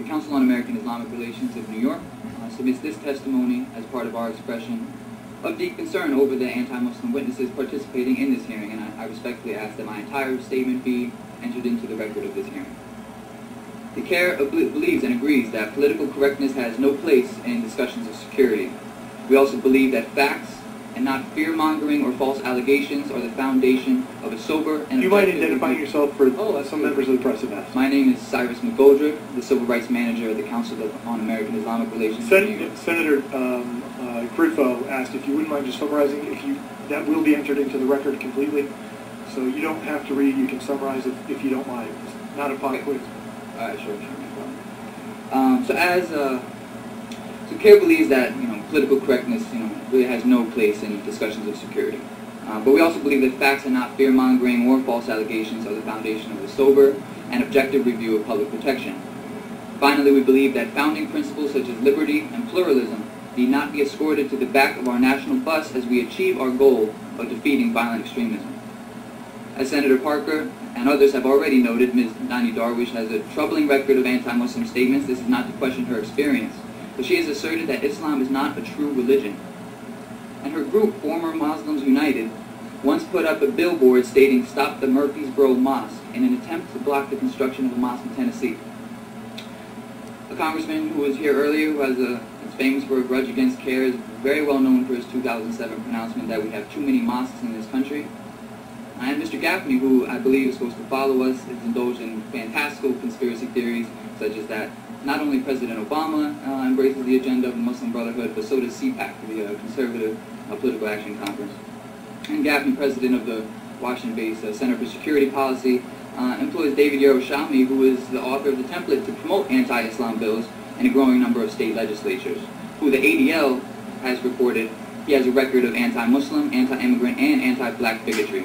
the Council on American Islamic Relations of New York submits this testimony as part of our expression of deep concern over the anti-Muslim witnesses participating in this hearing, and I respectfully ask that my entire statement be entered into the record of this hearing. The CAIR believes and agrees that political correctness has no place in discussions of security. We also believe that facts and not fear-mongering or false allegations are the foundation of a sober and you might identify yourself for some members of the press have asked. My name is Cyrus McGoldrick, the Civil Rights Manager at the Council on American Islamic Relations. Senator Griffo asked if you wouldn't mind just summarizing. That will be entered into the record completely, so you don't have to read. You can summarize it if you don't mind. It's not a pop quiz. All right, sure, no problem. So CAIR believes that political correctness really has no place in discussions of security. But we also believe that facts and not fear-mongering or false allegations are the foundation of a sober and objective review of public protection. Finally, we believe that founding principles such as liberty and pluralism need not be escorted to the back of our national bus as we achieve our goal of defeating violent extremism. As Senator Parker and others have already noted, Ms. Nani Darwish has a troubling record of anti-Muslim statements. This is not to question her experience, but she has asserted that Islam is not a true religion. And her group, Former Muslims United, once put up a billboard stating, "Stop the Murfreesboro Mosque," in an attempt to block the construction of a mosque in Tennessee. A congressman who was here earlier, who is famous for a grudge against CAIR, is very well known for his 2007 pronouncement that we have too many mosques in this country. And Mr. Gaffney, who I believe is supposed to follow us, is indulged in fantastical conspiracy theories, such as that not only President Obama embraces the agenda of the Muslim Brotherhood, but so does CPAC, the Conservative Political Action Conference. And Gaffney, president of the Washington-based Center for Security Policy, employs David Yeroshami, who is the author of the template to promote anti-Islam bills in a growing number of state legislatures, who the ADL has reported he has a record of anti-Muslim, anti-immigrant, and anti-black bigotry.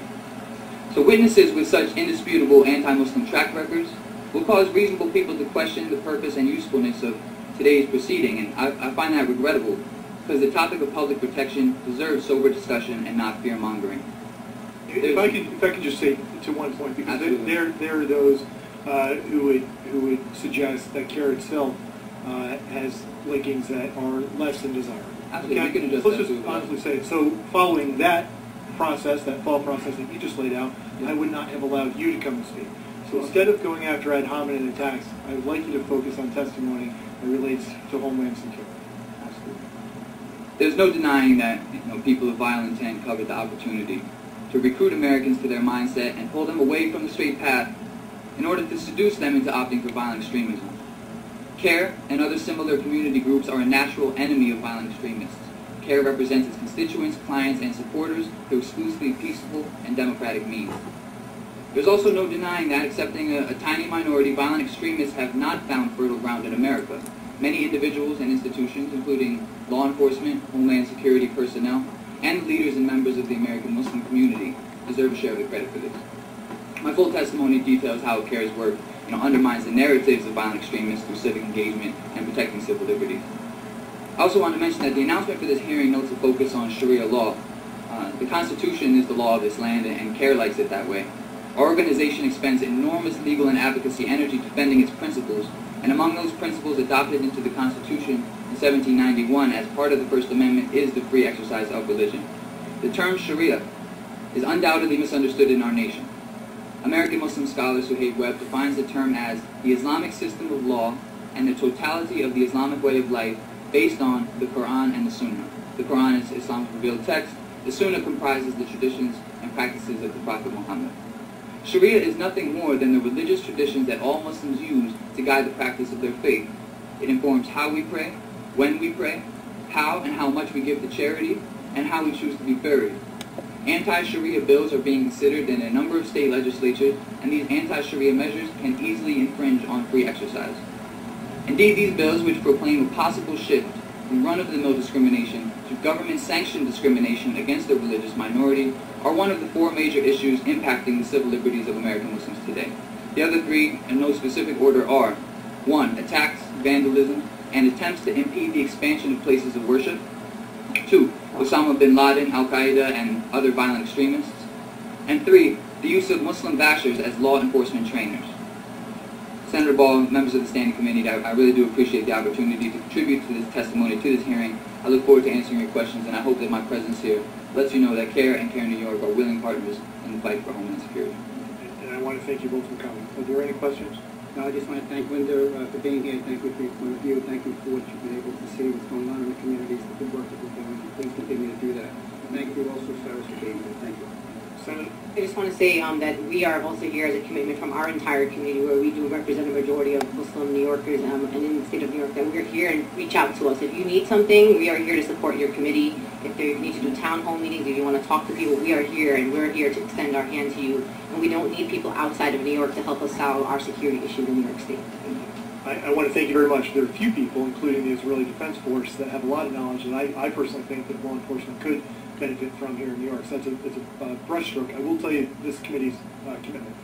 So witnesses with such indisputable anti-Muslim track records will cause reasonable people to question the purpose and usefulness of today's proceeding, and I find that regrettable, because the topic of public protection deserves sober discussion and not fear-mongering. If I could just say to one point, because there are those who would suggest that CAIR itself has linkings that are less than desirable. Absolutely. Let's just honestly say it. So following that process, that fall process that you just laid out, I would not have allowed you to come and speak. So instead of going after ad hominem attacks, I would like you to focus on testimony that relates to Homeland Security. Absolutely. There's no denying that people of violent intent covered the opportunity to recruit Americans to their mindset and pull them away from the straight path in order to seduce them into opting for violent extremism. CAIR and other similar community groups are a natural enemy of violent extremists. CAIR represents its constituents, clients, and supporters through exclusively peaceful and democratic means. There's also no denying that, excepting a tiny minority, violent extremists have not found fertile ground in America. Many individuals and institutions, including law enforcement, Homeland Security personnel, and leaders and members of the American Muslim community, deserve a share of the credit for this. My full testimony details how CAIR's work undermines the narratives of violent extremists through civic engagement and protecting civil liberties. I also want to mention that the announcement for this hearing notes a focus on Sharia law. The Constitution is the law of this land, and CAIR likes it that way. Our organization expends enormous legal and advocacy energy defending its principles, and among those principles adopted into the Constitution in 1791 as part of the First Amendment is the free exercise of religion. The term Sharia is undoubtedly misunderstood in our nation. American Muslim scholar Suhaib Webb defines the term as the Islamic system of law and the totality of the Islamic way of life based on the Quran and the Sunnah. The Quran is Islam's revealed text. The Sunnah comprises the traditions and practices of the Prophet Muhammad. Sharia is nothing more than the religious traditions that all Muslims use to guide the practice of their faith. It informs how we pray, when we pray, how and how much we give to charity, and how we choose to be buried. Anti-Sharia bills are being considered in a number of state legislatures, and these anti-Sharia measures can easily infringe on free exercise. Indeed, these bills, which proclaim a possible shift from run-of-the-mill discrimination to government-sanctioned discrimination against a religious minority, are one of the four major issues impacting the civil liberties of American Muslims today. The other three, in no specific order, are 1. Attacks, vandalism, and attempts to impede the expansion of places of worship. 2. Osama bin Laden, Al-Qaeda, and other violent extremists. And 3. The use of Muslim bashers as law enforcement trainers. Senator Ball, members of the Standing Committee, I really do appreciate the opportunity to contribute to this testimony, to this hearing. I look forward to answering your questions, and I hope that my presence here lets you know that CAIR and CAIR-New York are willing partners in the fight for Homeland Security. And I want to thank you both for coming. Are there any questions? No, I just want to thank Linda for being here. Thank you for your point of view. Thank you for what you've been able to see, what's going on in the communities, the good work that we're doing. Please continue to do that. Thank you also, Cyrus, for being here. Thank you. Senator? I just want to say that we are also here as a commitment from our entire community, where we do represent a majority of Muslim New Yorkers and in the state of New York, that we're here, and reach out to us. If you need something, we are here to support your committee. If you need to do town hall meetings, if you want to talk to people, we are here, and we're here to extend our hand to you. And we don't need people outside of New York to help us solve our security issues in New York State. Thank you. I want to thank you very much. There are a few people, including the Israeli Defense Force, that have a lot of knowledge, and I personally think that law enforcement could benefit from here in New York. So that's a brushstroke. I will tell you this committee's commitment.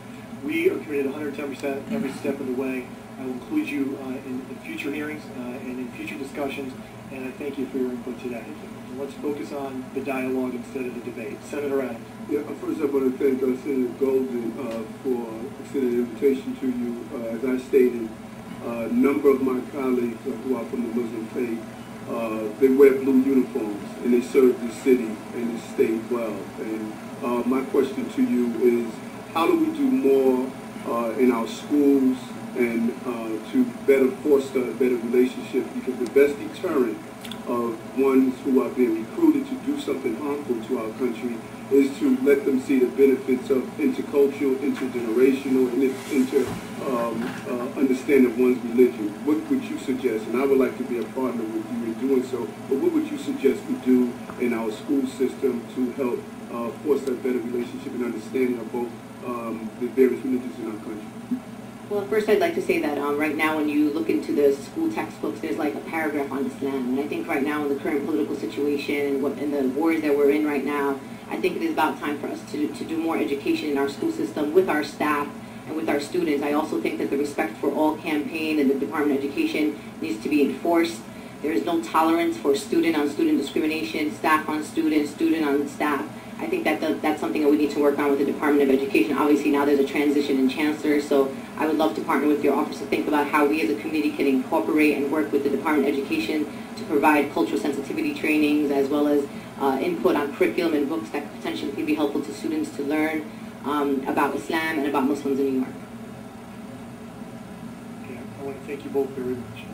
We are committed 110% every step of the way. I will include you in future hearings and in future discussions, and I thank you for your input today. And let's focus on the dialogue instead of the debate. Senator Adams. Yeah, first I want to thank Senator Golden for extending an invitation to you. As I stated, a number of my colleagues who are from the Muslim faith, they wear blue uniforms and they serve the city and the state well. And my question to you is, how do we do more in our schools and to better foster a better relationship? Because the best deterrent of ones who are being recruited to do something harmful to our country is to let them see the benefits of intercultural, intergenerational, and understanding of one's religion. What would you suggest? And I would like to be a partner with you in doing so, but what would you suggest we do in our school system to help foster a better relationship and understanding of both the various religions in our country? Well, first I'd like to say that right now when you look into the school textbooks, there's like a paragraph on Islam. And I think right now in the current political situation and the wars that we're in right now, I think it is about time for us to do more education in our school system with our staff and with our students. I also think that the Respect for All campaign and the Department of Education needs to be enforced. There is no tolerance for student-on-student discrimination, staff on student, student on staff. I think that that's something that we need to work on with the Department of Education. Obviously now there's a transition in chancellor, so I would love to partner with your office to think about how we as a committee can incorporate and work with the Department of Education to provide cultural sensitivity trainings as well as input on curriculum and books that potentially could be helpful to students to learn about Islam and about Muslims in New York. Okay, I want to thank you both very much.